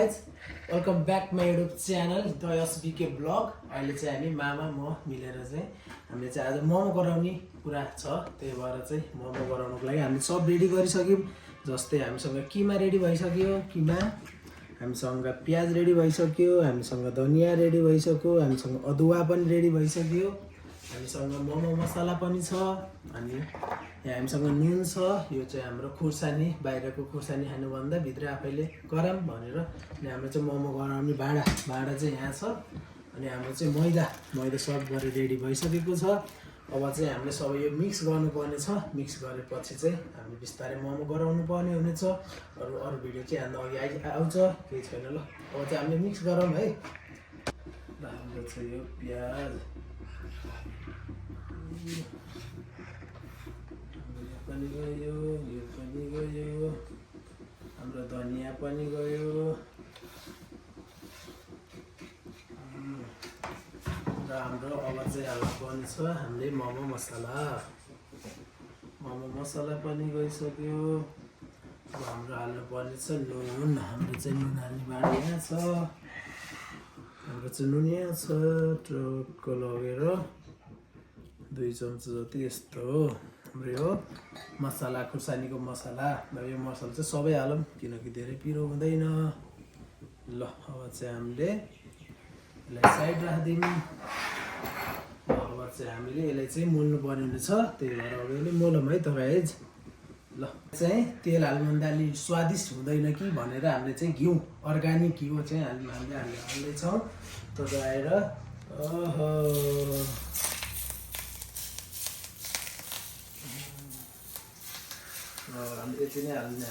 Guys welcome back my YouTube channel the SBK blog. अहिले चाहिँ हामी मामा म मिलेर चाहिँ हामीले चाहिँ आज मोमो गराउने कुरा छ, त्यही भएर चाहिँ मोमो गराउनुको लागि हामीले सब रेडी गरिसक्यौँ। जस्तै हामीसँग किमा रेडी भइसक्यो, किमा हामीसँग प्याज रेडी भइसक्यो, हामीसँग धनियाँ रेडी भइसक्यो, हामीसँग अदुवा पनि रेडी भइसक्यो, हामीसँग मोमो मसला पनि छ, अनि यहाँ हामीसँग नुन छ। यो चाहिँ हाम्रो खुर्सानी, बाहिरको खुर्सानी खानुभन्दा भित्र आफैले गरम भनेर। अनि हाम्रो चाहिँ मोमो गराउने भाँडा चाहिँ यहाँ छ। अनि हाम्रो चाहिँ मैदा सब गरेर रेडी भइसकेको छ। अब चाहिँ हामीले सबै यो मिक्स गर्नुपर्ने छ। मिक्स गरेपछि चाहिँ हामीले बिस्तारै मोमो गराउनु पर्ने हुनेछ। अरू भिडियो चाहिँ हाम्रो अघि आउँछ, केही छैन ल। अब चाहिँ हामीले मिक्स गरौँ है। ल हाम्रो चाहिँ यो प्याज पनि गयो, यो पनि गयो, हाम्रो धनियाँ पनि गयो, र हाम्रो अब चाहिँ हाल्नुपर्ने छ हामीले मोमो मसला पनि गइसक्यो। अब हाम्रो हाल्नुपर्ने छ नुन। हाम्रो चाहिँ नुन हाल्ने भाँडा यहाँ छ। हाम्रो चाहिँ नुन यहाँ छ, टक्क लगेर 2 चम्चा जति यस्तो हो। हाम्रो यो मसला, खुर्सानीको मसला, यो मसला चाहिँ सबै हालौँ किनकि धेरै पिरो हुँदैन। ल अब चाहिँ हामीले यसलाई साइड राखिदिउँ। अब चाहिँ हामीले यसलाई चाहिँ मोल्नु पर्ने हुनेछ, त्यही भएर अब यसले मोलौँ है त गाइज। ल चाहिँ तेल हाल्नुभन्दा अलि स्वादिष्ट हुँदैन कि भनेर हामीले चाहिँ घिउ, अर्ग्यानिक घिउ चाहिँ हामीले हाल्दैछौँ। त आएर हामीले यति नै हाल्ने।